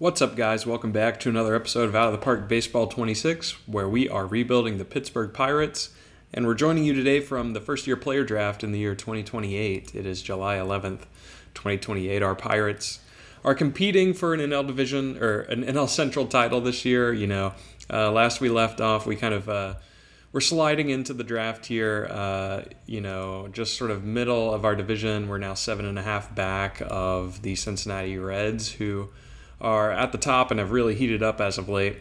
What's up, guys? Welcome back to another episode of Out of the Park Baseball 26, where we are rebuilding the Pittsburgh Pirates, and we're joining you today from the first-year player draft in the year 2028. It is July 11th, 2028. Our Pirates are competing for an NL Division or an NL Central title this year. Last we left off, we kind of we're sliding into the draft here. Just sort of middle of our division. We're now 7.5 back of the Cincinnati Reds, who are at the top and have really heated up as of late.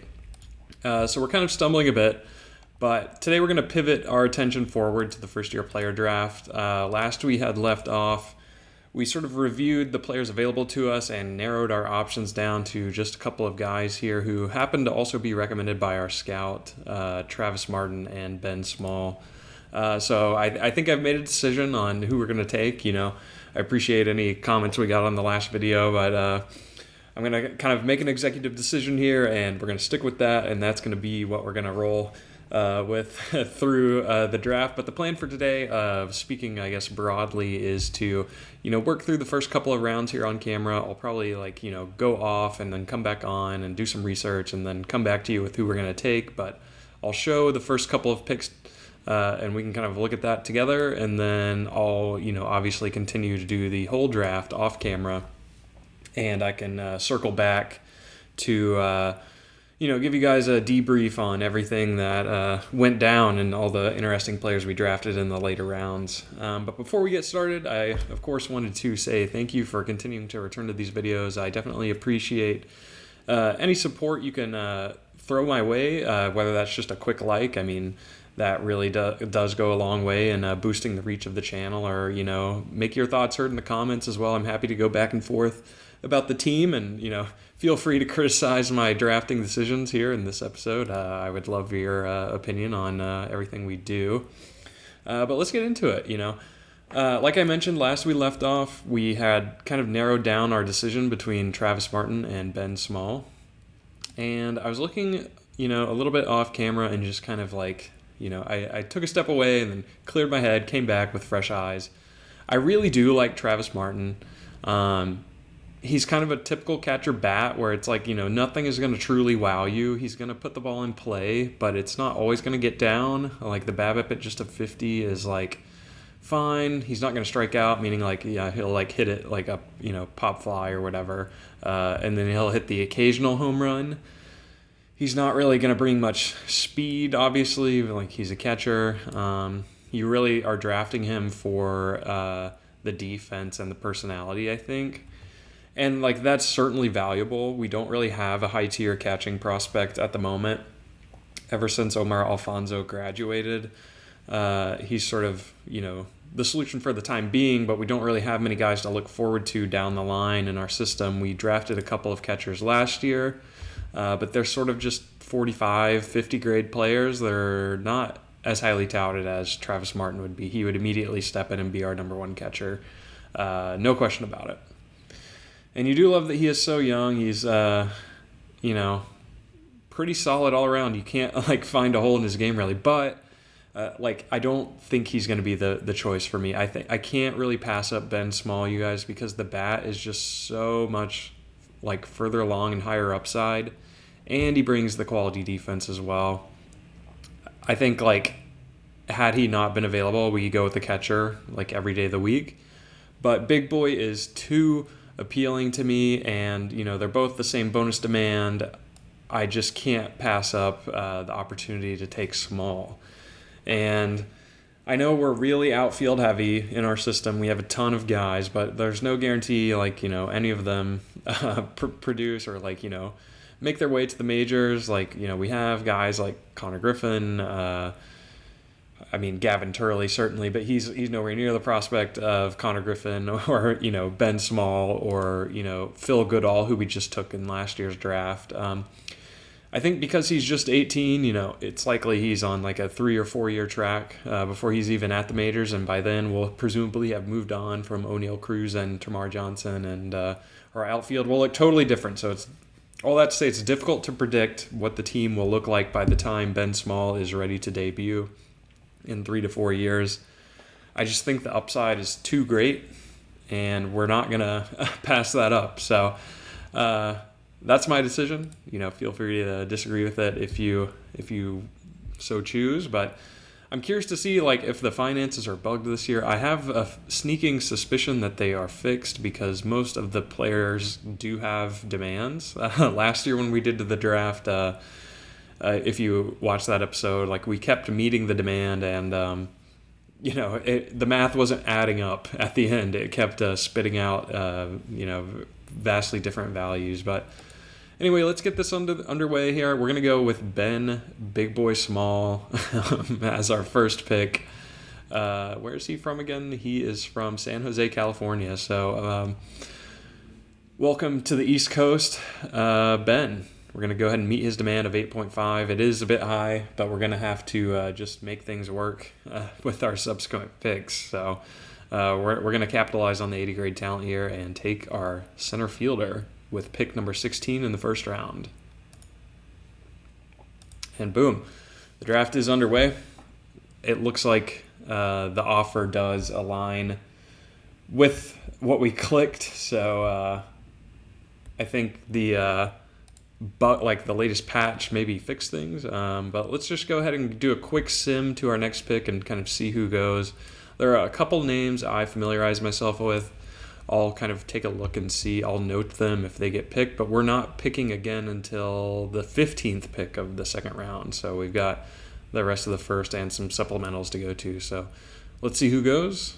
So we're kind of stumbling a bit, but today we're going to pivot our attention forward to the first-year player draft. Last we had left off, we sort of reviewed the players available to us and narrowed our options down to just a couple of guys here who happen to also be recommended by our scout, Travis Martin and Ben Small. So I think I've made a decision on who we're going to take. I appreciate any comments we got on the last video, but I'm going to kind of make an executive decision here, and we're going to stick with that, and that's going to be what we're going to roll with through the draft. But the plan for today, speaking, I guess, broadly, is to, work through the first couple of rounds here on camera. I'll probably, go off and then come back on and do some research and then come back to you with who we're going to take. But I'll show the first couple of picks, and we can kind of look at that together, and then I'll, obviously continue to do the whole draft off camera. And I can circle back to, give you guys a debrief on everything that went down and all the interesting players we drafted in the later rounds. But before we get started, I, of course, wanted to say thank you for continuing to return to these videos. I definitely appreciate any support you can throw my way, whether that's just a quick like. I mean, that really does go a long way in boosting the reach of the channel, or, make your thoughts heard in the comments as well. I'm happy to go back and forth about the team, and feel free to criticize my drafting decisions here in this episode. I would love your opinion on everything we do, but let's get into it. Like I mentioned last we left off, we had kind of narrowed down our decision between Travis Martin and Ben Small, and I was looking a little bit off camera and just kind of I took a step away and then cleared my head, came back with fresh eyes. I really do like Travis Martin. He's kind of a typical catcher bat where it's nothing is going to truly wow you. He's going to put the ball in play, but it's not always going to get down. Like the BABIP at just a 50 is fine. He's not going to strike out, meaning he'll hit it like a pop fly or whatever, and then he'll hit the occasional home run. He's not really going to bring much speed, obviously. He's a catcher. You really are drafting him for the defense and the personality, I think. And that's certainly valuable. We don't really have a high-tier catching prospect at the moment. Ever since Omar Alfonso graduated, he's sort of, the solution for the time being, but we don't really have many guys to look forward to down the line in our system. We drafted a couple of catchers last year, but they're sort of just 45, 50 grade players. They're not as highly touted as Travis Martin would be. He would immediately step in and be our number one catcher. No question about it. And you do love that he is so young. He's, pretty solid all around. You can't, find a hole in his game, really. But, I don't think he's going to be the choice for me. I can't really pass up Ben Small, you guys, because the bat is just so much, further along and higher upside. And he brings the quality defense as well. I think, had he not been available, we could go with the catcher, every day of the week. But Big Boy is too appealing to me, and they're both the same bonus demand. I just can't pass up the opportunity to take Small. And I know we're really outfield heavy in our system. We have a ton of guys, but there's no guarantee any of them produce or make their way to the majors. We have guys like Connor Griffin, Gavin Turley certainly, but he's nowhere near the prospect of Connor Griffin or, Ben Small or, Phil Goodall, who we just took in last year's draft. I think because he's just 18, it's likely he's on a 3 or 4 year track before he's even at the majors, and by then we'll presumably have moved on from O'Neal Cruz and Tamar Johnson, and our outfield will look totally different. So it's all that to say it's difficult to predict what the team will look like by the time Ben Small is ready to debut in 3 to 4 years. I just think the upside is too great, and we're not going to pass that up. So that's my decision. Feel free to disagree with it if you so choose. But I'm curious to see if the finances are bugged this year. I have a sneaking suspicion that they are fixed because most of the players do have demands. Last year when we did the draft, if you watch that episode, we kept meeting the demand, and the math wasn't adding up at the end. It kept spitting out vastly different values. But anyway, let's get this underway here. We're going to go with Ben Big Boy Small as our first pick. Where is he from again? He is from San Jose, California. So welcome to the East Coast, Ben. We're going to go ahead and meet his demand of 8.5. It is a bit high, but we're going to have to just make things work with our subsequent picks. So we're going to capitalize on the 80 grade talent here and take our center fielder with pick number 16 in the first round. And boom, the draft is underway. It looks like the offer does align with what we clicked. So I think the latest patch maybe fix things. But let's just go ahead and do a quick sim to our next pick and kind of see who goes. There are a couple names I familiarize myself with. I'll kind of take a look and see. I'll note them if they get picked, but we're not picking again until the 15th pick of the second round. So we've got the rest of the first and some supplementals to go to. So let's see who goes.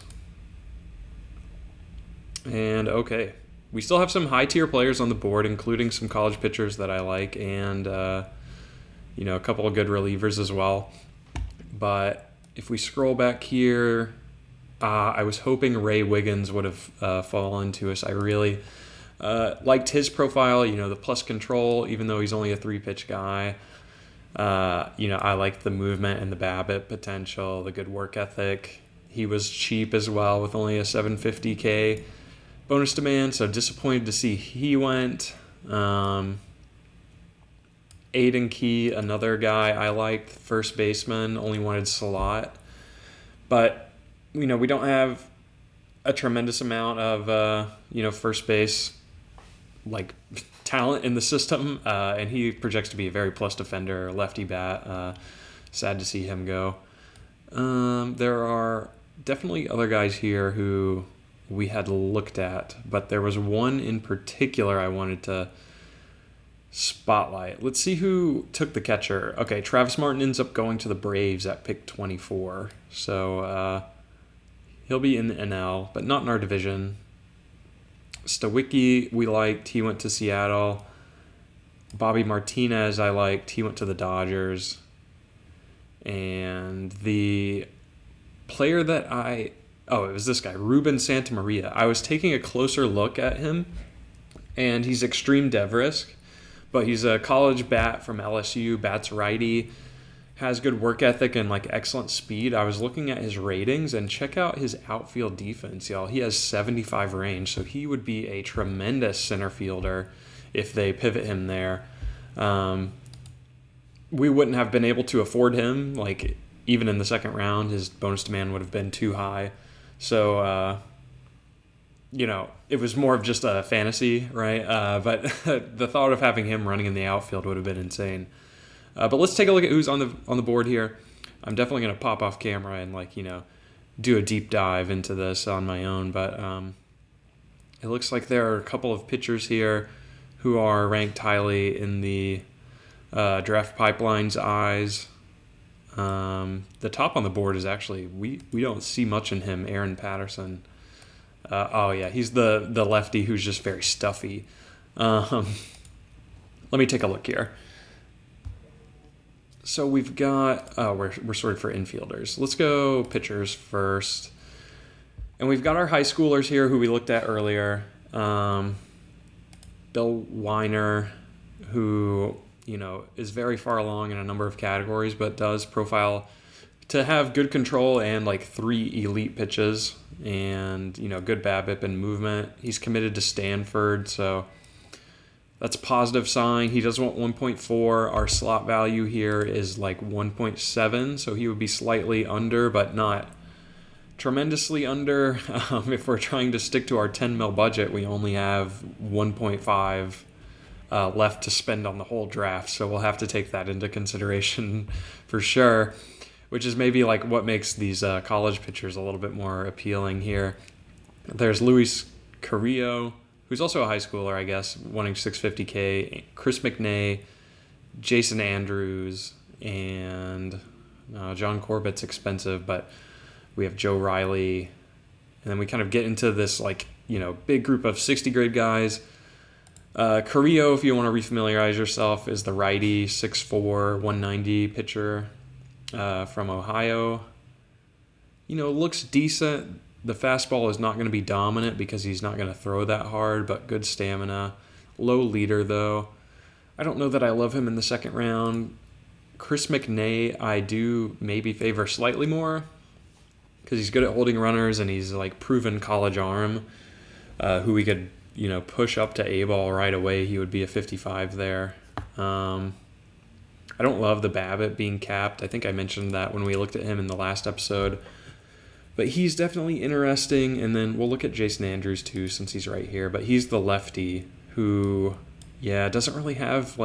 And okay. We still have some high-tier players on the board, including some college pitchers that I like, and a couple of good relievers as well. But if we scroll back here, I was hoping Ray Wiggins would have fallen to us. I really liked his profile, the plus control, even though he's only a 3-pitch guy. I liked the movement and the BABIP potential, the good work ethic. He was cheap as well with only a $750K bonus demand, so disappointed to see he went. Aiden Key, another guy I liked, first baseman, only wanted slot. But, we don't have a tremendous amount of, first base, talent in the system. And he projects to be a very plus defender, lefty bat. Sad to see him go. There are definitely other guys here who we had looked at, but there was one in particular I wanted to spotlight. Let's see who took the catcher. Okay, Travis Martin ends up going to the Braves at pick 24. So he'll be in the NL, but not in our division. Stawicki we liked. He went to Seattle. Bobby Martinez I liked. He went to the Dodgers. And the player that it was this guy, Ruben Santamaria. I was taking a closer look at him, and he's extreme dev risk, but he's a college bat from LSU, bats righty, has good work ethic and excellent speed. I was looking at his ratings, and check out his outfield defense, y'all. He has 75 range, so he would be a tremendous center fielder if they pivot him there. We wouldn't have been able to afford him, even in the second round. His bonus demand would have been too high. So, it was more of just a fantasy, right? But the thought of having him running in the outfield would have been insane. But let's take a look at who's on the board here. I'm definitely going to pop off camera and do a deep dive into this on my own. But it looks like there are a couple of pitchers here who are ranked highly in the draft pipeline's eyes. The top on the board is actually, we don't see much in him, Aaron Patterson. He's the lefty who's just very stuffy. Let me take a look here. So we've got, we're sorted for infielders. Let's go pitchers first. And we've got our high schoolers here who we looked at earlier. Bill Weiner, who is very far along in a number of categories, but does profile to have good control and 3 elite pitches and, good BABIP and movement. He's committed to Stanford, so that's a positive sign. He does want 1.4. Our slot value here is 1.7, so he would be slightly under, but not tremendously under. If we're trying to stick to our 10 mil budget, we only have 1.5 left to spend on the whole draft, so we'll have to take that into consideration for sure, which is maybe like what makes these college pitchers a little bit more appealing here. There's Luis Carrillo, who's also a high schooler, I guess, wanting $650K, Chris McNay, Jason Andrews, and John Corbett's expensive, but we have Joe Riley, and then we kind of get into this big group of 60 grade guys. Carrillo, if you want to refamiliarize yourself, is the righty, 6'4", 190 pitcher from Ohio. Looks decent. The fastball is not going to be dominant because he's not going to throw that hard, but good stamina. Low leader, though. I don't know that I love him in the second round. Chris McNay, I do maybe favor slightly more because he's good at holding runners and he's proven college arm, who we could push up to A-ball right away. He would be a 55 there. I don't love the BABIP being capped. I think I mentioned that when we looked at him in the last episode. But he's definitely interesting. And then we'll look at Jason Andrews too, since he's right here. But he's the lefty who, doesn't really have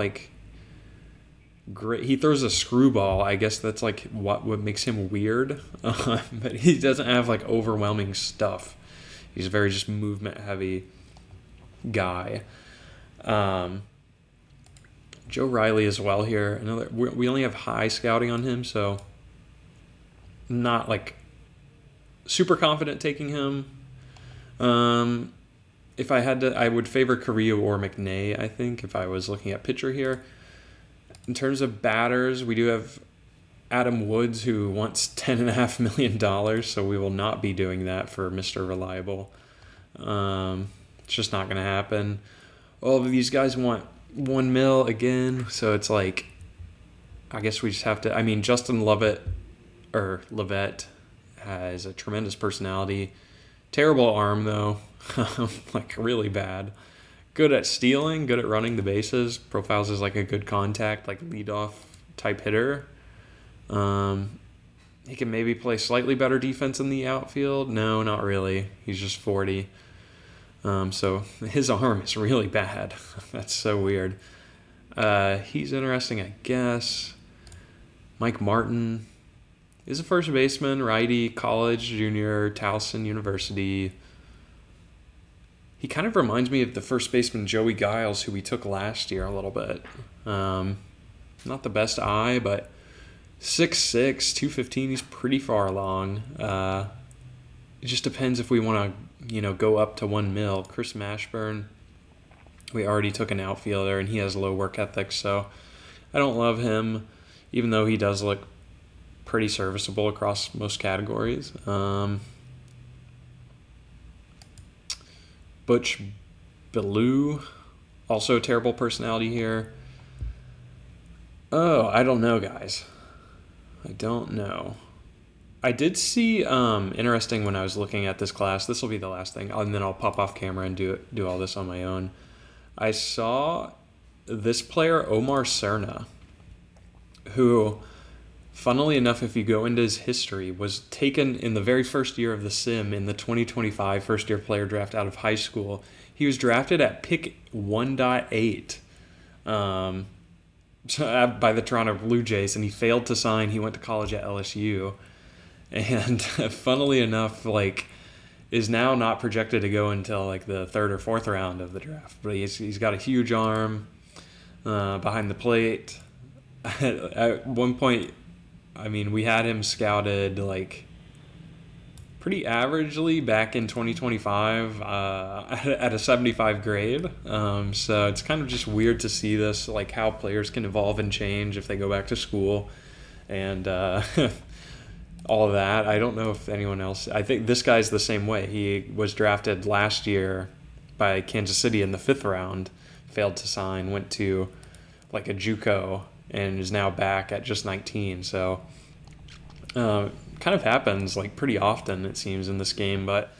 great. He throws a screwball. I guess that's what makes him weird. But he doesn't have overwhelming stuff. He's a very just movement heavy guy. Joe Riley as well here. We only have high scouting on him, so not super confident taking him. If I had to, I would favor Carrillo or McNay, I think, if I was looking at pitcher here. In terms of batters, we do have Adam Woods, who wants $10.5 million, so we will not be doing that for Mr. Reliable. It's just not going to happen. All of these guys want $1 million again, so it's I guess we just have to. Justin Lovett has a tremendous personality. Terrible arm, though. Really bad. Good at stealing, good at running the bases. Profiles as a good contact, leadoff type hitter. He can maybe play slightly better defense in the outfield. No, not really. He's just 40. So his arm is really bad. That's so weird. He's interesting, I guess. Mike Martin is a first baseman, righty, college, junior, Towson University. He kind of reminds me of the first baseman Joey Giles, who we took last year a little bit. Not the best eye, but 6'6", 215, he's pretty far along. It just depends if we want to, go up to $1 million. Chris Mashburn, we already took an outfielder, and he has low work ethic, so I don't love him, even though he does look pretty serviceable across most categories. Butch Bellew, also a terrible personality here. Oh, I don't know, guys. I don't know. I did see interesting when I was looking at this class. This will be the last thing, and then I'll pop off camera and do all this on my own. I saw this player, Omar Cerna, who, funnily enough, if you go into his history, was taken in the very first year of the sim in the 2025 first-year player draft out of high school. He was drafted at pick 1.8 by the Toronto Blue Jays, and he failed to sign. He went to college at LSU. And funnily enough, is now not projected to go until the third or fourth round of the draft. But he's got a huge arm behind the plate. At one point, we had him scouted pretty averagely back in 2025 at a 75 grade. So it's kind of just weird to see this, how players can evolve and change if they go back to school and all of that. I don't know if anyone else. I think this guy's the same way. He was drafted last year by Kansas City in the 5th round, failed to sign, went to a JUCO, and is now back at just 19. So kind of happens pretty often, it seems, in this game. But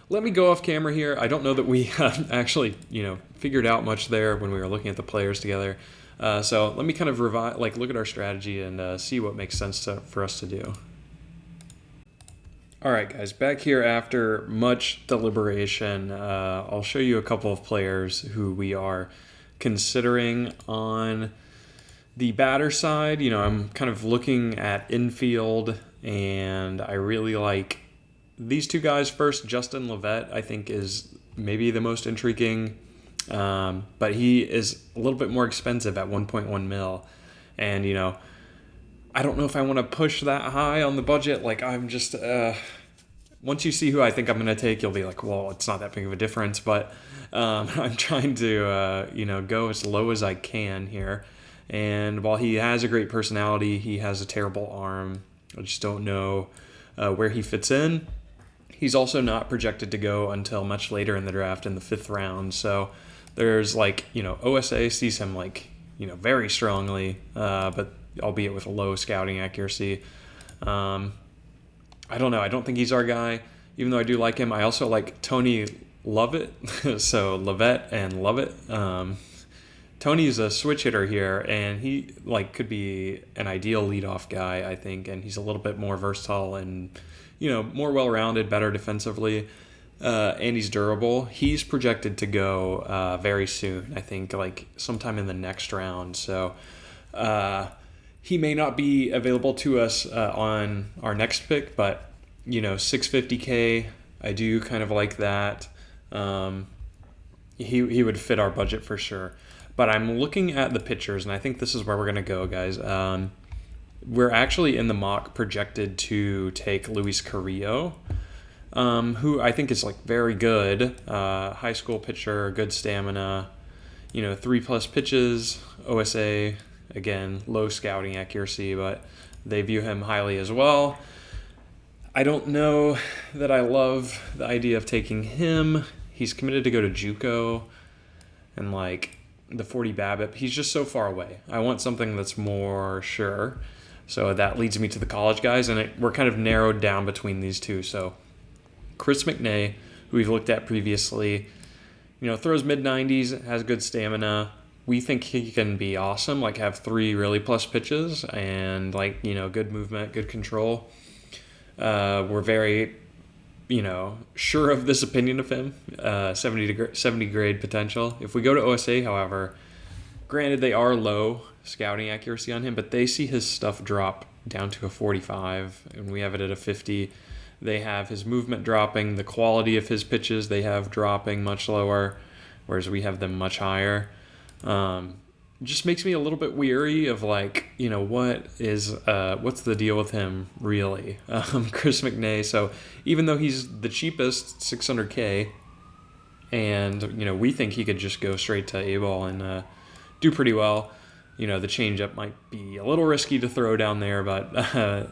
let me go off camera here. I don't know that we actually figured out much there when we were looking at the players together. So let me kind of look at our strategy and see what makes sense for us to do. All right, guys, back here after much deliberation. I'll show you a couple of players who we are considering on the batter side, I'm kind of looking at infield, and I really like these two guys. First, Justin Levet, I think, is maybe the most intriguing, but he is a little bit more expensive at 1.1 mil. And, I don't know if I want to push that high on the budget. Like, I'm just, once you see who I think I'm going to take, you'll be like, well, it's not that big of a difference. But I'm trying to, go as low as I can here. And while he has a great personality, he has a terrible arm. I just don't know where he fits in. He's also not projected to go until much later in the draft, in the 5th round. So there's OSA sees him very strongly, but albeit with a low scouting accuracy. I don't know. I don't think he's our guy, even though I do like him. I also like Tony Lovett. So Levet and Lovett. Tony's a switch hitter here, and he could be an ideal leadoff guy, I think, and he's a little bit more versatile and more well-rounded, better defensively, and he's durable. He's projected to go very soon, I think, sometime in the next round. So he may not be available to us on our next pick, but $650K, I do kind of like that. He would fit our budget for sure. But I'm looking at the pitchers, and I think this is where we're going to go, guys. We're actually in the mock projected to take Luis Carrillo, who I think is very good. High school pitcher, good stamina, 3+ pitches, OSA, again, low scouting accuracy, but they view him highly as well. I don't know that I love the idea of taking him. He's committed to go to JUCO, and the 40 BABIP, he's just so far away. I want something that's more sure. So that leads me to the college guys, and we're kind of narrowed down between these two. So Chris McNay, who we've looked at previously, throws mid-90s, has good stamina. We think he can be awesome, have 3 really plus pitches and good movement, good control. We're very sure of this opinion of him, 70 grade potential. If we go to OSA, however, granted they are low scouting accuracy on him, but they see his stuff drop down to a 45, and we have it at a 50. They have his movement dropping, the quality of his pitches they have dropping much lower, whereas we have them much higher. Just makes me a little bit weary of what's the deal with him really, Chris McNay. So even though he's the cheapest, $600K, and we think he could just go straight to A-ball and do pretty well. The changeup might be a little risky to throw down there, but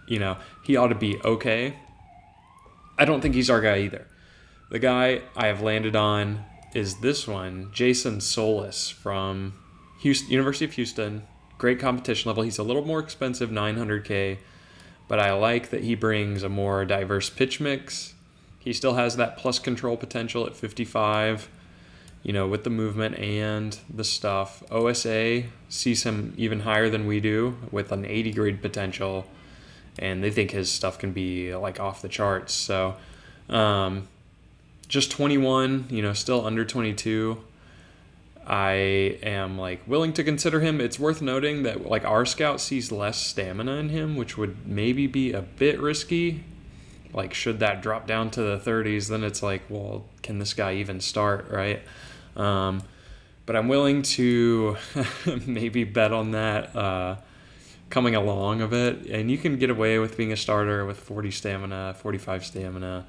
he ought to be okay. I don't think he's our guy either. The guy I have landed on is this one, Jason Solis from University of Houston. Great competition level. He's a little more expensive, $900K, but I like that he brings a more diverse pitch mix. He still has that plus control potential at 55, with the movement and the stuff. OSA sees him even higher than we do with an 80 grade potential, and they think his stuff can be off the charts. So just 21, still under 22. I am willing to consider him. It's worth noting that our scout sees less stamina in him, which would maybe be a bit risky. Should that drop down to the 30s, then it's well, can this guy even start, right? But I'm willing to maybe bet on that coming along a bit, and you can get away with being a starter with 40 stamina, 45 stamina.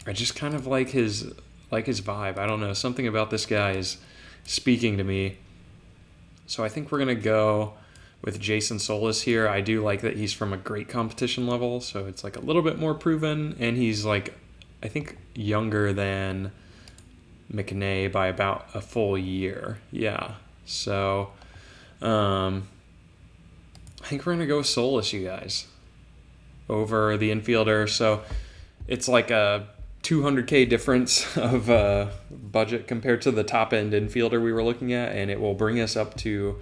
I just kind of like his vibe. I don't know. Something about this guy is speaking to me. So I think we're going to go with Jason Solis here. I do like that he's from a great competition level, so it's a little bit more proven, and he's I think younger than McNay by about a full year. Yeah. So I think we're going to go with Solis, you guys, over the infielder. So it's a $200K difference of budget compared to the top end infielder we were looking at, and it will bring us up to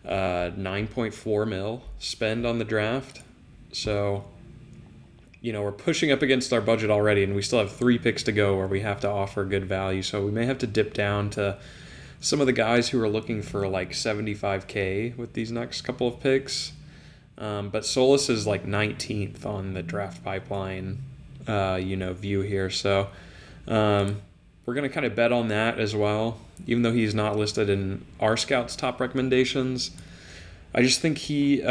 9.4 mil spend on the draft. So we're pushing up against our budget already, and we still have 3 picks to go where we have to offer good value. So we may have to dip down to some of the guys who are looking for like 75K with these next couple of picks. But Solis is like 19th on the draft pipeline, view here. So we're going to kind of bet on that as well, even though he's not listed in our scouts' top recommendations. I just think he,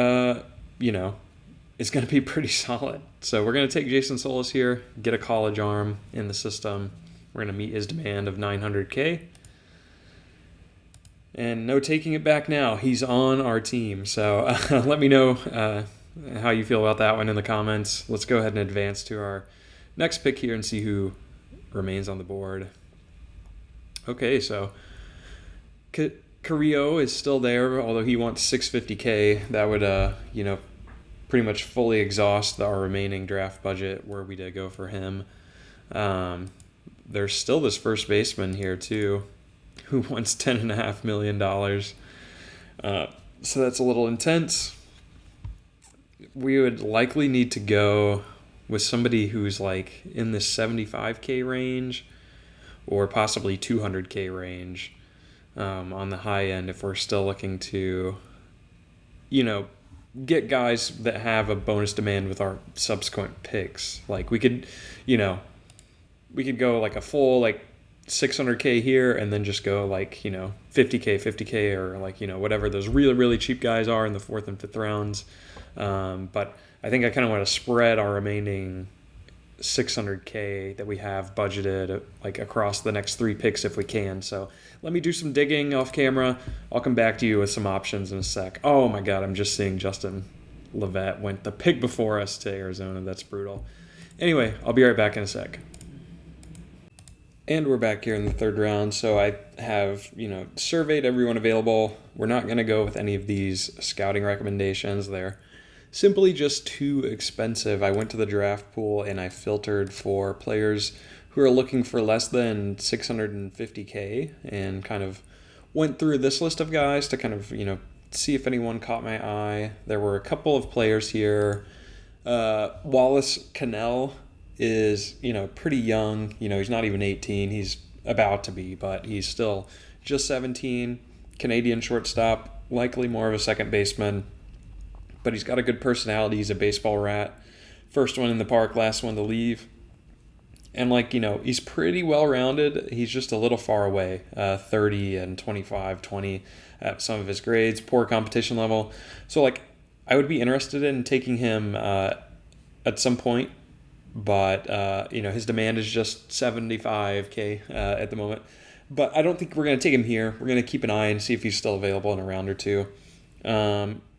is going to be pretty solid. So we're going to take Jason Solis here, get a college arm in the system. We're going to meet his demand of 900K. And no taking it back now. He's on our team. So let me know how you feel about that one in the comments. Let's go ahead and advance to our next pick here and see who remains on the board. Okay, so Carrillo is still there, although he wants 650K. That would, pretty much fully exhaust our remaining draft budget were we to go for him. There's still this first baseman here, too, who wants $10.5 million. So that's a little intense. We would likely need to go with somebody who's like in the 75K range or possibly 200K range on the high end if we're still looking to, get guys that have a bonus demand with our subsequent picks. Like we could go like a full like 600K here and then just go like, 50K or like, whatever those really, really cheap guys are in the 4th and 5th rounds. But I think I kind of want to spread our remaining 600K that we have budgeted like across the next 3 picks if we can. So let me do some digging off camera. I'll come back to you with some options in a sec. Oh my God, I'm just seeing Justin Levet went the pick before us to Arizona. That's brutal. Anyway, I'll be right back in a sec. And we're back here in the 3rd round. So I have, surveyed everyone available. We're not going to go with any of these scouting recommendations. They're simply just too expensive. I went to the draft pool and I filtered for players who are looking for less than 650K and kind of went through this list of guys to kind of, see if anyone caught my eye. There were a couple of players here. Wallace Cannell is, pretty young. He's not even 18. He's about to be, but he's still just 17. Canadian shortstop, likely more of a second baseman, but he's got a good personality. He's a baseball rat. First one in the park, last one to leave. And he's pretty well-rounded. He's just a little far away, 30 and 25, 20 at some of his grades, poor competition level. So I would be interested in taking him at some point. But, his demand is just 75K at the moment. But I don't think we're going to take him here. We're going to keep an eye and see if he's still available in a round or two.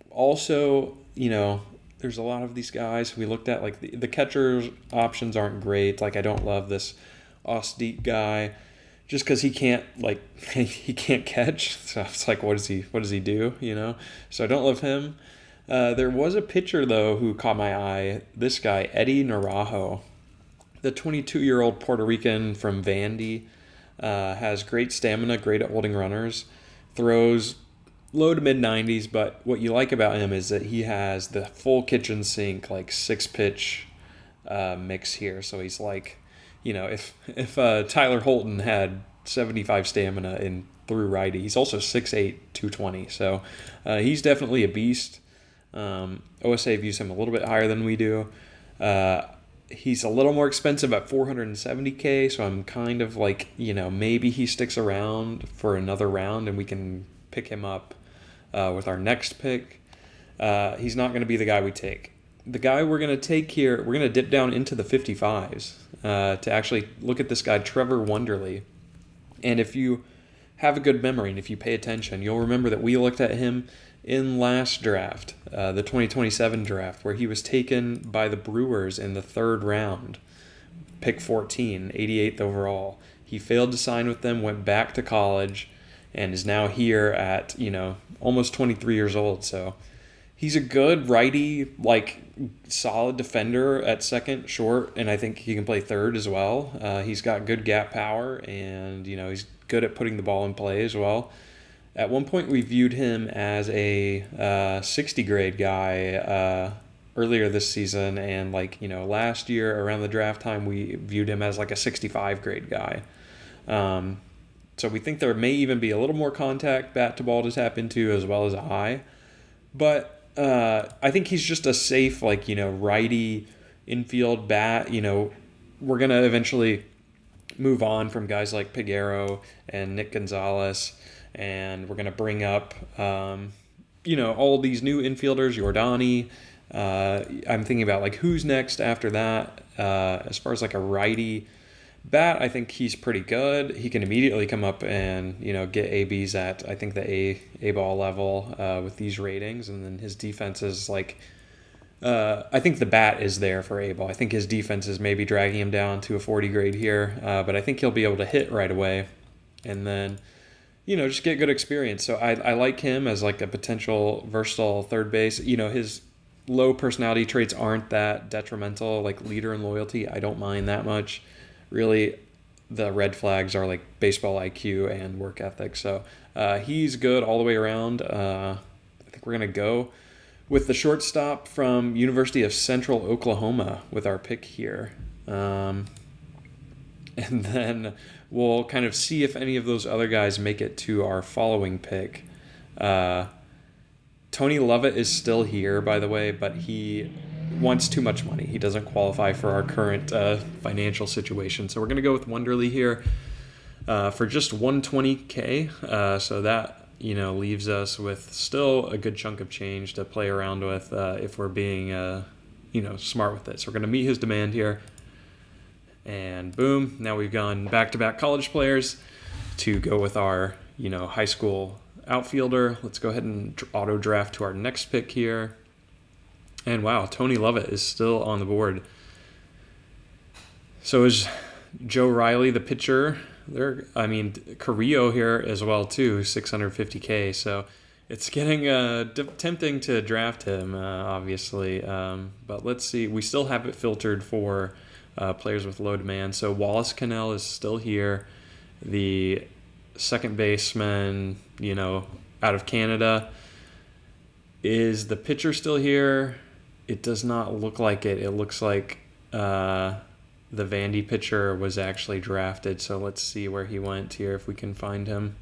Also, there's a lot of these guys we looked at. Like the catcher's options aren't great. Like I don't love this Osdeek guy just because he can't he can't catch. So it's like, what does he do? So I don't love him. There was a pitcher, though, who caught my eye. This guy, Eddie Narajo, the 22-year-old Puerto Rican from Vandy, has great stamina, great at holding runners, throws low to mid-90s, but what you like about him is that he has the full kitchen sink, 6-pitch mix here. So he's like, if Tyler Holton had 75 stamina and threw righty, he's also 6'8", 220. So he's definitely a beast. OSA views him a little bit higher than we do. He's a little more expensive at 470K, so I'm kind of maybe he sticks around for another round and we can pick him up with our next pick. He's not going to be the guy we take. The guy we're going to take here, we're going to dip down into the 55s to actually look at this guy, Trevor Wonderly. And if you have a good memory and if you pay attention, you'll remember that we looked at him in last draft, the 2027 draft, where he was taken by the Brewers in the 3rd round, pick 14, 88th overall. He failed to sign with them, went back to college, and is now here at, almost 23 years old. So he's a good righty, solid defender at second, short, and I think he can play third as well. He's got good gap power, and, he's good at putting the ball in play as well. At one point, we viewed him as a 60 grade guy earlier this season, and like, last year around the draft time, we viewed him as like a 65 grade guy. So we think there may even be a little more contact bat to ball to tap into as well as a high. But I think he's just a safe, like, righty infield bat. We're going to eventually move on from guys like Piguero and Nick Gonzalez, and we're going to bring up, all these new infielders, Jordani. I'm thinking about, like, who's next after that. As far as, like, a righty bat, I think he's pretty good. He can immediately come up and, get ABs at, I think, the A-ball level with these ratings. And then his defense is, like, I think the bat is there for A-ball. I think his defense is maybe dragging him down to a 40 grade here. But I think he'll be able to hit right away. And then, just get good experience. So I like him as, like, a potential versatile third base. His low personality traits aren't that detrimental, like leader and loyalty. I don't mind that much. Really, the red flags are like baseball IQ and work ethic. So he's good all the way around. I think we're going to go with the shortstop from University of Central Oklahoma with our pick here. And then we'll kind of see if any of those other guys make it to our following pick. Tony Lovett is still here, by the way, but he wants too much money. He doesn't qualify for our current financial situation. So we're going to go with Wonderly here for just $120K. So that, leaves us with still a good chunk of change to play around with if we're being, smart with it. So we're going to meet his demand here. And boom, now we've gone back-to-back college players to go with our, high school outfielder. Let's go ahead and auto draft to our next pick here. And wow, Tony Lovett is still on the board. So is Joe Riley, the pitcher. Carrillo here as well too, $650K. So it's getting tempting to draft him, obviously. But let's see. We still have it filtered for players with low demand. So Wallace Cannell is still here. The second baseman, out of Canada. Is the pitcher still here? It does not look like it. It looks like the Vandy pitcher was actually drafted. So let's see where he went here, if we can find him.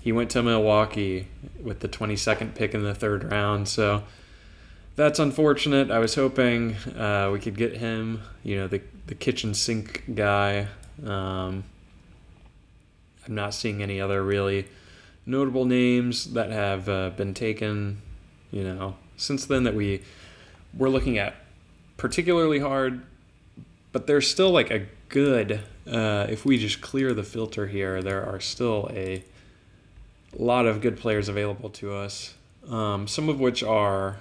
He went to Milwaukee with the 22nd pick in the third round. So that's unfortunate. I was hoping we could get him, the kitchen sink guy. I'm not seeing any other really notable names that have been taken, since then that we're looking at particularly hard, but there's still like a good, if we just clear the filter here, there are still a lot of good players available to us, some of which are,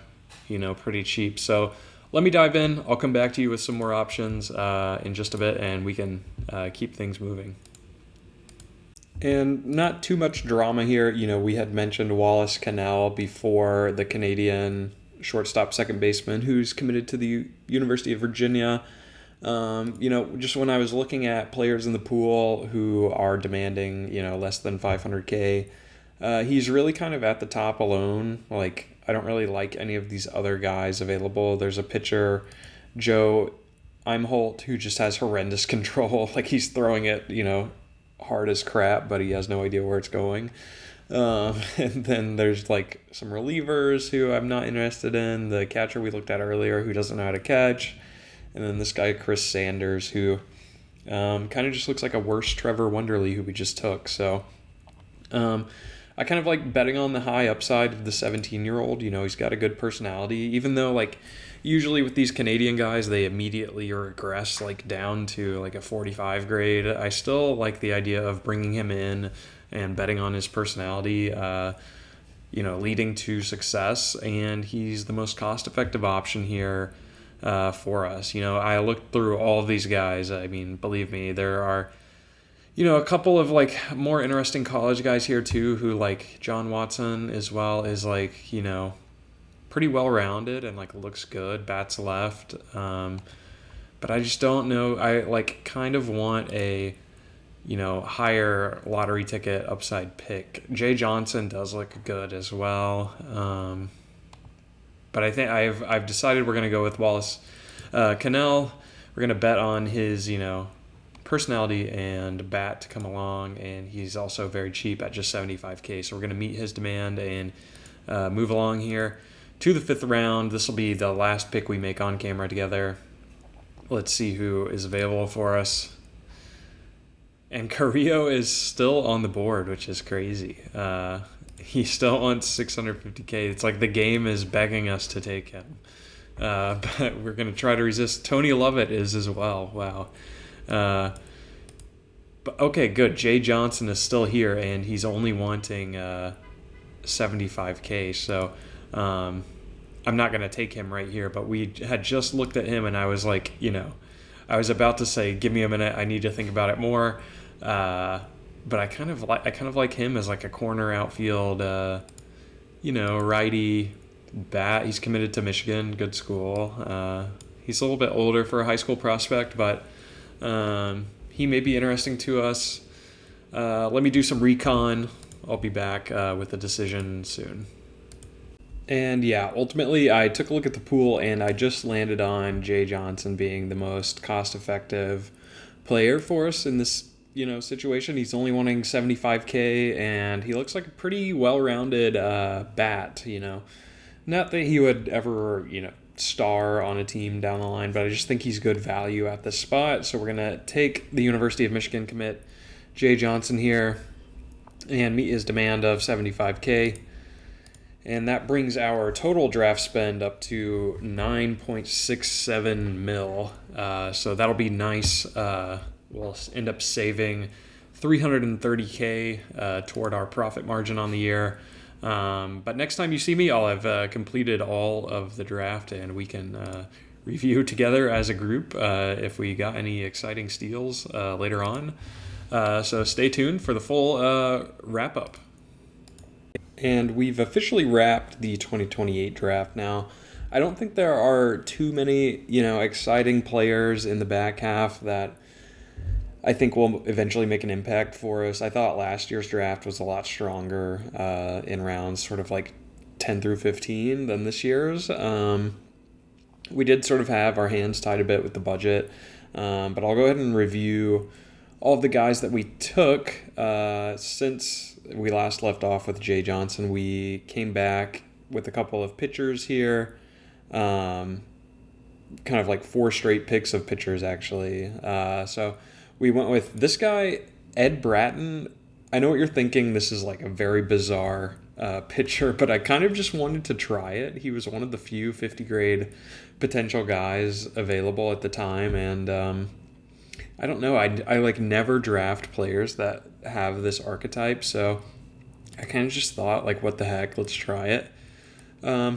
pretty cheap. So let me dive in. I'll come back to you with some more options in just a bit, and we can keep things moving. And not too much drama here. We had mentioned Wallace Cannell before, the Canadian shortstop second baseman who's committed to the University of Virginia. Just when I was looking at players in the pool who are demanding, less than $500K, he's really kind of at the top alone. Like, I don't really like any of these other guys available. There's a pitcher, Joe Imholt, who just has horrendous control. Like, he's throwing it, hard as crap, but he has no idea where it's going. And then there's like some relievers who I'm not interested in. The catcher we looked at earlier who doesn't know how to catch. And then this guy, Chris Sanders, who kind of just looks like a worse Trevor Wonderly who we just took. So I kind of like betting on the high upside of the 17-year-old. He's got a good personality, even though like usually with these Canadian guys, they immediately regress like down to like a 45 grade. I still like the idea of bringing him in and betting on his personality, leading to success. And he's the most cost-effective option here for us. I looked through all of these guys. I mean, believe me, there are, a couple of like more interesting college guys here too, who like John Watson as well is like, pretty well-rounded and like looks good, bats left. But I just don't know. I like kind of want a, higher lottery ticket upside pick. Jay Johnson does look good as well. But I think I've decided we're going to go with Wallace Cannell. We're going to bet on his, personality and bat to come along, and he's also very cheap at just $75K. So we're going to meet his demand and move along here to the 5th round. This will be the last pick we make on camera together. Let's see who is available for us. And Carrillo is still on the board, which is crazy. He still wants $650K. It's like the game is begging us to take him. But we're going to try to resist. Tony Lovett is as well. Wow. But okay, good. Jay Johnson is still here, and he's only wanting $75K. So I'm not going to take him right here. But we had just looked at him, and I was like, I was about to say, give me a minute. I need to think about it more. But I kind of like him as like a corner outfield, righty bat. He's committed to Michigan, good school. He's a little bit older for a high school prospect, but he may be interesting to us. Let me do some recon. I'll be back with a decision soon. And yeah, ultimately I took a look at the pool and I just landed on Jay Johnson being the most cost-effective player for us in this, situation. He's only wanting $75K, and he looks like a pretty well-rounded bat, Not that he would ever, star on a team down the line, but I just think he's good value at this spot. So we're going to take the University of Michigan commit Jay Johnson here and meet his demand of $75K. And that brings our total draft spend up to $9.67 mil. So that'll be nice. We'll end up saving $330K toward our profit margin on the year. But next time you see me, I'll have completed all of the draft, and we can review together as a group if we got any exciting steals later on. So stay tuned for the full wrap-up. And we've officially wrapped the 2028 draft now. I don't think there are too many, exciting players in the back half that I think will eventually make an impact for us. I thought last year's draft was a lot stronger in rounds sort of like 10 through 15 than this year's. We did sort of have our hands tied a bit with the budget, but I'll go ahead and review all of the guys that we took since we last left off with Jay Johnson. We came back with a couple of pitchers here, kind of like 4 straight picks of pitchers actually. So we went with this guy, Ed Bratton. I know what you're thinking. This is like a very bizarre pitcher, but I kind of just wanted to try it. He was one of the few 50-grade potential guys available at the time, and I don't know. I like never draft players that have this archetype, so I kind of just thought, like, what the heck? Let's try it.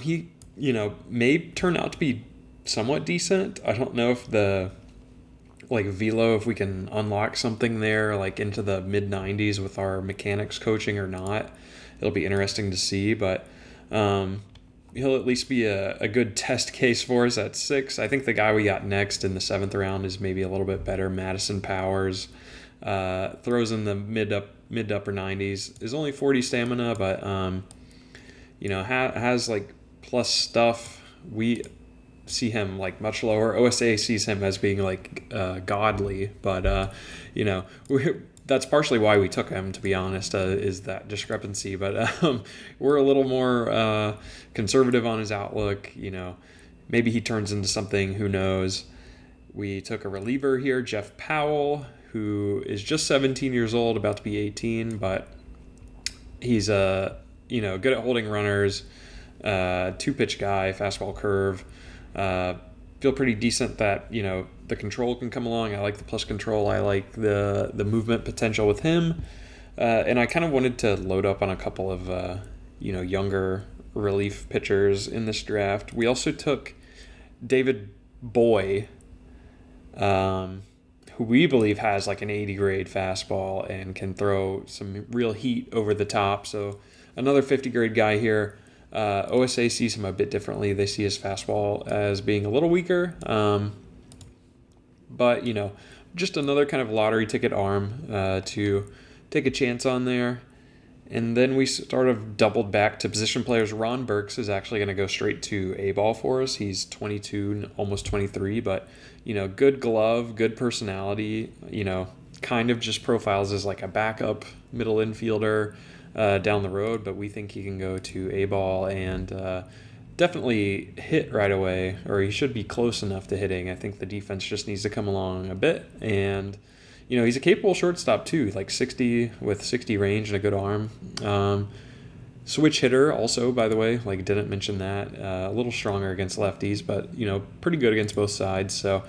He, may turn out to be somewhat decent. I don't know if the velo, if we can unlock something there, like into the mid 90s with our mechanics coaching or not. It'll be interesting to see, but he'll at least be a good test case for us at 6. I think the guy we got next in the 7th round is maybe a little bit better. Madison Powers throws in the mid to upper 90s. Is only 40 stamina, but has like plus stuff. We see him like much lower. OSA sees him as being like godly, but that's partially why we took him, to be honest, is that discrepancy. But we're a little more conservative on his outlook. Maybe he turns into something, who knows. We took a reliever here, Jeff Powell, who is just 17 years old, about to be 18, but he's good at holding runners, 2-pitch guy, fastball curve. Feel pretty decent that the control can come along. I like the plus control. I like the movement potential with him, and I kind of wanted to load up on a couple of younger relief pitchers in this draft. We also took David Boy, who we believe has like an 80 grade fastball and can throw some real heat over the top. So another 50 grade guy here. OSA sees him a bit differently. They see his fastball as being a little weaker. But, just another kind of lottery ticket arm to take a chance on there. And then we sort of doubled back to position players. Ron Burks is actually going to go straight to A ball for us. He's 22, almost 23, but good glove, good personality. Kind of just profiles as like a backup middle infielder down the road. But we think he can go to A ball and definitely hit right away, or he should be close enough to hitting. I think the defense just needs to come along a bit and. He's a capable shortstop too, like 60 with 60 range and a good arm. Switch hitter also, by the way, like didn't mention that. A little stronger against lefties, but pretty good against both sides. So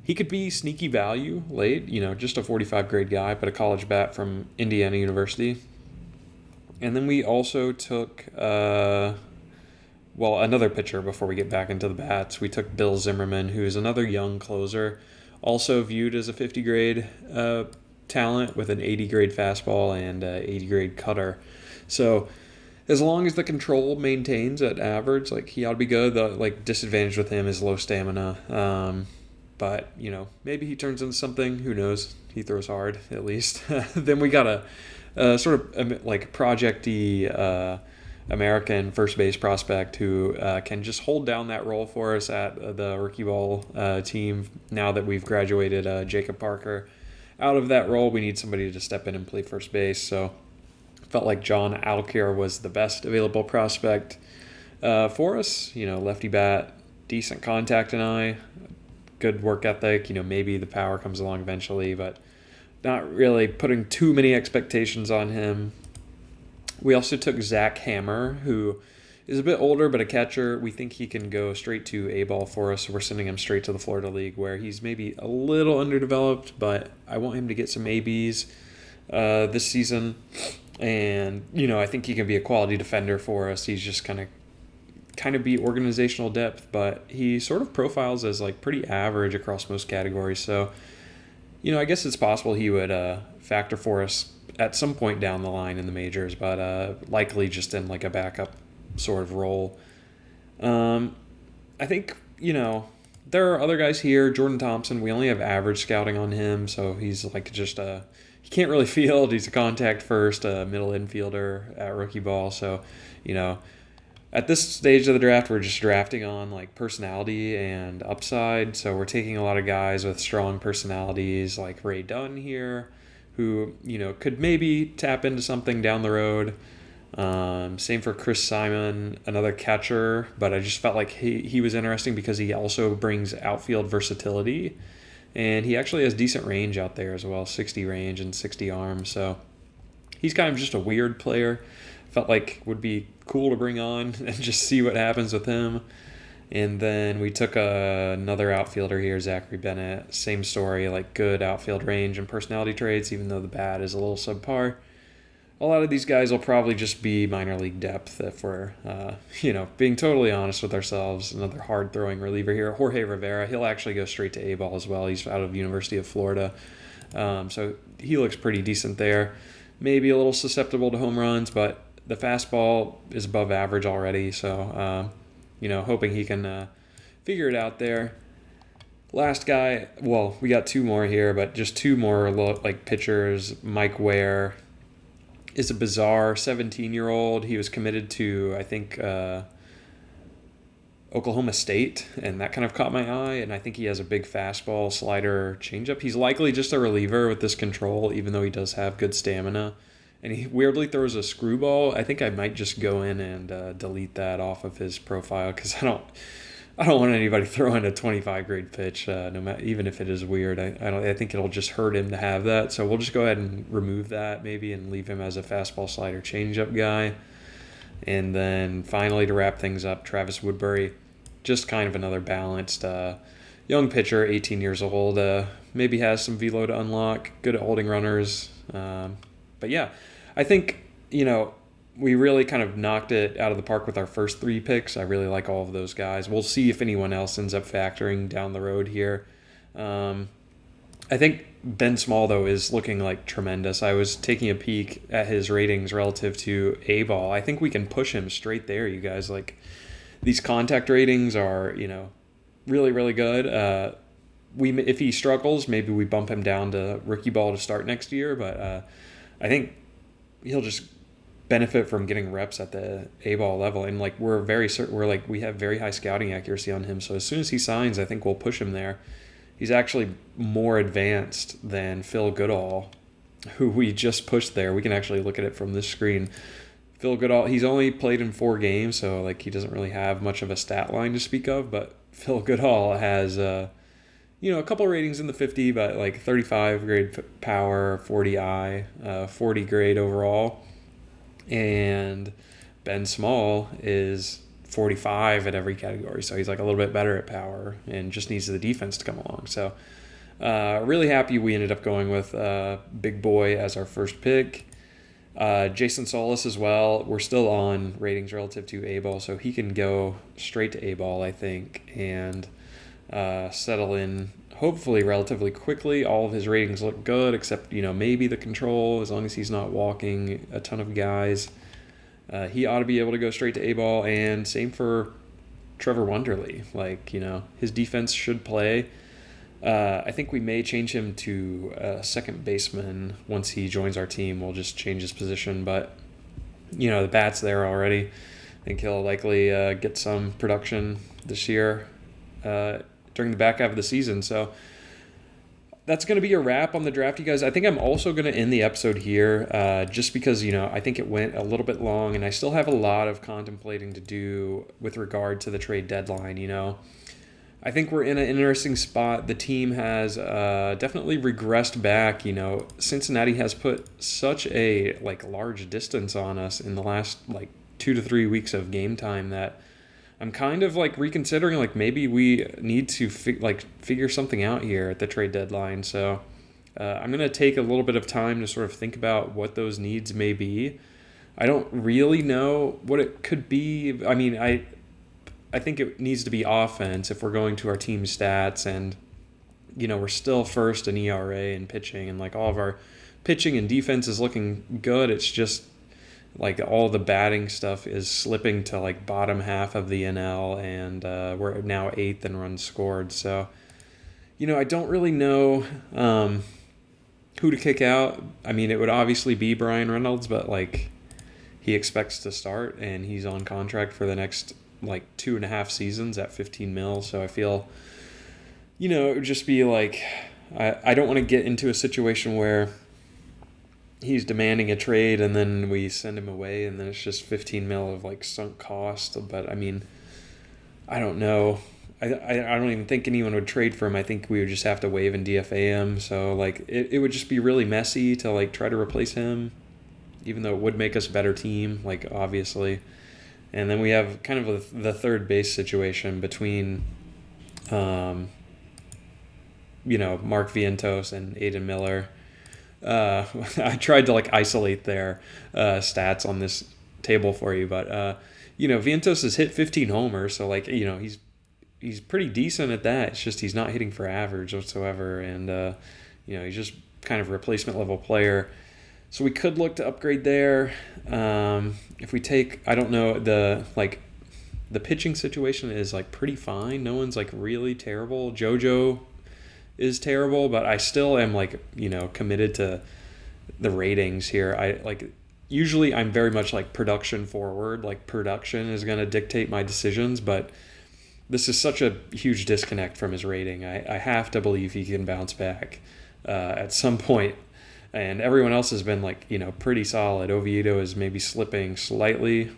he could be sneaky value late. Just a 45 grade guy, but a college bat from Indiana University. And then we also took another pitcher before we get back into the bats. We took Bill Zimmerman, who is another young closer. Also viewed as a 50 grade talent with an 80 grade fastball and 80 grade cutter. So as long as the control maintains at average, like he ought to be good. The disadvantage with him is low stamina. But maybe he turns into something. Who knows? He throws hard at least. Then we got a sort of project-y American first base prospect who can just hold down that role for us at the rookie ball team. Now that we've graduated Jacob Parker out of that role, we need somebody to step in and play first base. So felt like John Alcare was the best available prospect for us. Lefty bat, decent contact and eye, good work ethic. Maybe the power comes along eventually, but not really putting too many expectations on him. We also took Zach Hammer, who is a bit older, but a catcher. We think he can go straight to A ball for us. So we're sending him straight to the Florida League, where he's maybe a little underdeveloped, but I want him to get some ABs this season. And, I think he can be a quality defender for us. He's just kind of be organizational depth, but he sort of profiles as like pretty average across most categories. So, I guess it's possible he would factor for us at some point down the line in the majors, but likely just in like a backup sort of role. I think, there are other guys here. Jordan Thompson, we only have average scouting on him, so he's like just he can't really field. He's a contact first, middle infielder at rookie ball. So, at this stage of the draft, we're just drafting on like personality and upside. So we're taking a lot of guys with strong personalities like Ray Dunn here, who, could maybe tap into something down the road. Same for Chris Simon, another catcher, but I just felt like he was interesting because he also brings outfield versatility, and he actually has decent range out there as well, 60 range and 60 arm. So he's kind of just a weird player. Felt like would be cool to bring on and just see what happens with him. And then we took another outfielder here, Zachary Bennett. Same story, like good outfield range and personality traits, even though the bat is a little subpar. A lot of these guys will probably just be minor league depth if we're, being totally honest with ourselves. Another hard-throwing reliever here, Jorge Rivera. He'll actually go straight to A-ball as well. He's out of University of Florida. So he looks pretty decent there. Maybe a little susceptible to home runs, but the fastball is above average already, so hoping he can figure it out there. Last guy, we got two more here, but just two more pitchers. Mike Ware is a bizarre 17-year-old. He was committed to, I think, Oklahoma State, and that kind of caught my eye, and I think he has a big fastball, slider, changeup. He's likely just a reliever with this control, even though he does have good stamina. And he weirdly throws a screwball. I think I might just go in and delete that off of his profile because I don't want anybody throwing a 25 grade pitch, no matter, even if it is weird. I think it'll just hurt him to have that. So we'll just go ahead and remove that maybe and leave him as a fastball, slider, changeup guy. And then finally to wrap things up, Travis Woodbury, just kind of another balanced young pitcher, 18 years old. Maybe has some velo to unlock, good at holding runners. But yeah, I think, we really kind of knocked it out of the park with our first three picks. I really like all of those guys. We'll see if anyone else ends up factoring down the road here. I think Ben Small, though, is looking like tremendous. I was taking a peek at his ratings relative to A-ball. I think we can push him straight there, you guys. Like, these contact ratings are, really, really good. If he struggles, maybe we bump him down to rookie ball to start next year, but I think he'll just benefit from getting reps at the A-ball level. And like we're very certain, we have very high scouting accuracy on him. So as soon as he signs, I think we'll push him there. He's actually more advanced than Phil Goodall, who we just pushed there. We can actually look at it from this screen. Phil Goodall, he's only played in 4 games, so like he doesn't really have much of a stat line to speak of. But Phil Goodall has, a couple ratings in the 50, but like 35 grade power, 40 eye, 40 grade overall. And Ben Small is 45 at every category, so he's like a little bit better at power and just needs the defense to come along. So really happy we ended up going with Big Boy as our first pick. Jason Solis as well. We're still on ratings relative to A-ball, so he can go straight to A-ball, I think, and settle in hopefully relatively quickly. All of his ratings look good, except maybe the control, as long as he's not walking a ton of guys. He ought to be able to go straight to A-ball, and same for Trevor Wonderly. His defense should play. I think we may change him to second baseman once he joins our team. We'll just change his position, but the bat's there already. I think he'll likely get some production this year during the back half of the season. So that's going to be a wrap on the draft, you guys. I think I'm also going to end the episode here just because, I think it went a little bit long, and I still have a lot of contemplating to do with regard to the trade deadline, I think we're in an interesting spot. The team has definitely regressed back. Cincinnati has put such a large distance on us in the last 2 to 3 weeks of game time that I'm kind of reconsidering maybe we need to figure something out here at the trade deadline. So I'm going to take a little bit of time to sort of think about what those needs may be. I don't really know what it could be. I mean, I think it needs to be offense if we're going to our team stats, and we're still first in ERA and pitching, and all of our pitching and defense is looking good. It's just all the batting stuff is slipping to bottom half of the NL, and we're now 8th in runs scored. So I don't really know who to kick out. I mean, it would obviously be Brian Reynolds, but he expects to start, and he's on contract for the next 2.5 seasons at $15 million. So I feel, it would just be I don't want to get into a situation where he's demanding a trade and then we send him away and then it's just $15 million of sunk cost. But I mean, I don't know. I don't even think anyone would trade for him. I think we would just have to waive and DFA him. So it would just be really messy to try to replace him, even though it would make us a better team, obviously. And then we have kind of the third base situation between, Mark Vientos and Aiden Miller. I tried to isolate their stats on this table for you, but Vientos has hit 15 homers, so he's pretty decent at that. It's just he's not hitting for average whatsoever, and he's just kind of replacement level player. So we could look to upgrade there. If we take, I don't know, the pitching situation is pretty fine. No one's really terrible. JoJo is terrible, but I still am committed to the ratings here. Usually I'm very much production forward. Production is going to dictate my decisions, but this is such a huge disconnect from his rating. I have to believe he can bounce back at some point. And everyone else has been pretty solid. Oviedo is maybe slipping slightly,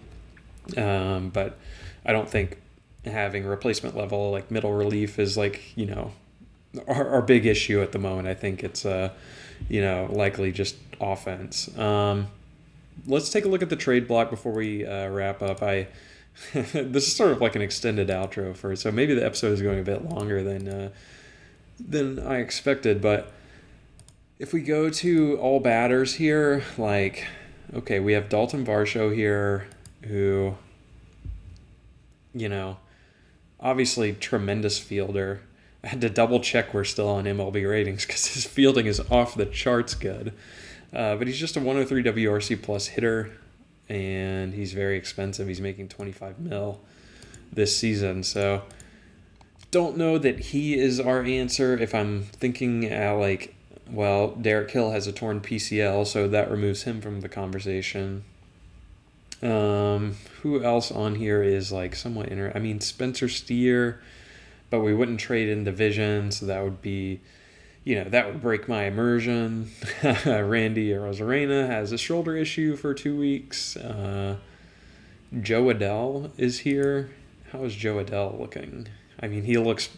but I don't think having replacement level middle relief is our big issue at the moment. I think it's likely just offense. Let's take a look at the trade block before we wrap up. This is sort of an extended outro so maybe the episode is going a bit longer than I expected, but. If we go to all batters here, okay, we have Dalton Varsho here, who, obviously tremendous fielder. I had to double check we're still on MLB ratings because his fielding is off the charts good. But he's just a 103 WRC plus hitter, and he's very expensive. He's making $25 million this season, so don't know that he is our answer. If I'm thinking Derek Hill has a torn PCL, so that removes him from the conversation. Who else on here is like somewhat I mean, Spencer Steer, but we wouldn't trade in division, so that would be, that would break my immersion. Randy Rosarena has a shoulder issue for 2 weeks. Joe Adell is here. How is Joe Adell looking? I mean, he looks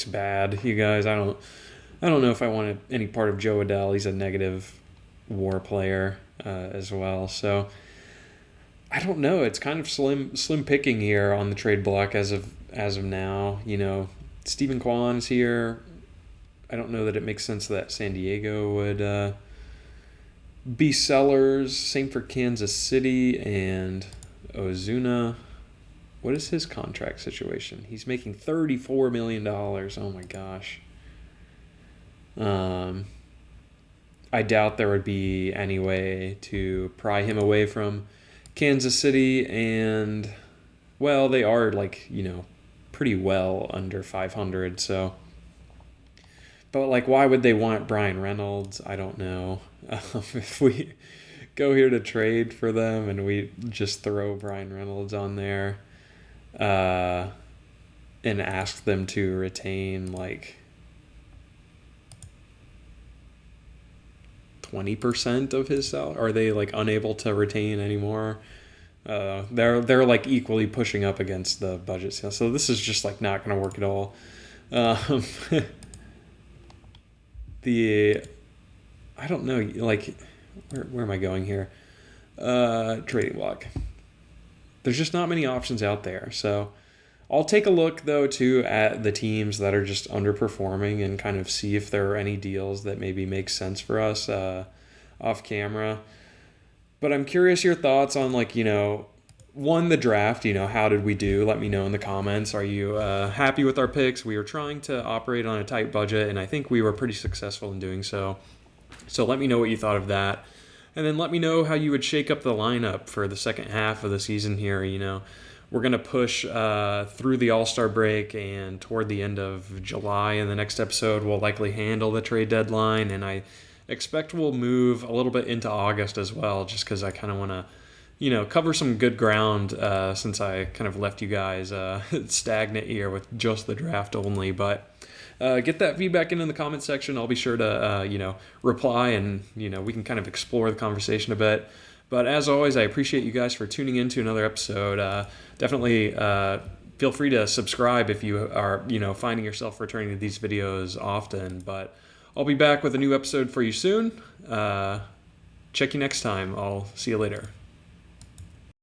bad, you guys. I don't know if I want any part of Joe Adell. He's a negative WAR player as well. So I don't know. It's kind of slim picking here on the trade block as of now. Stephen Kwan's here. I don't know that it makes sense that San Diego would be sellers. Same for Kansas City and Ozuna. What is his contract situation? He's making $34 million. Oh my gosh. I doubt there would be any way to pry him away from Kansas City, and well, they are pretty well under 500. So, but why would they want Brian Reynolds? I don't know. If we go here to trade for them and we just throw Brian Reynolds on there, and ask them to retain 20% of his salary? Are they unable to retain anymore? They're equally pushing up against the budget scale, so this is just not going to work at all. I don't know, where am I going here? Trading block. There's just not many options out there, so I'll take a look, though, too, at the teams that are just underperforming and kind of see if there are any deals that maybe make sense for us off camera. But I'm curious your thoughts on, the draft. How did we do? Let me know in the comments. Are you happy with our picks? We were trying to operate on a tight budget, and I think we were pretty successful in doing so. So let me know what you thought of that. And then let me know how you would shake up the lineup for the second half of the season here. We're going to push through the All-Star break, and toward the end of July in the next episode, we'll likely handle the trade deadline. And I expect we'll move a little bit into August as well, just because I kind of want to, cover some good ground since I kind of left you guys stagnant here with just the draft only. But get that feedback in the comment section. I'll be sure to, reply, and, we can kind of explore the conversation a bit. But as always, I appreciate you guys for tuning in to another episode. Definitely feel free to subscribe if you are, finding yourself returning to these videos often. But I'll be back with a new episode for you soon. Check you next time. I'll see you later.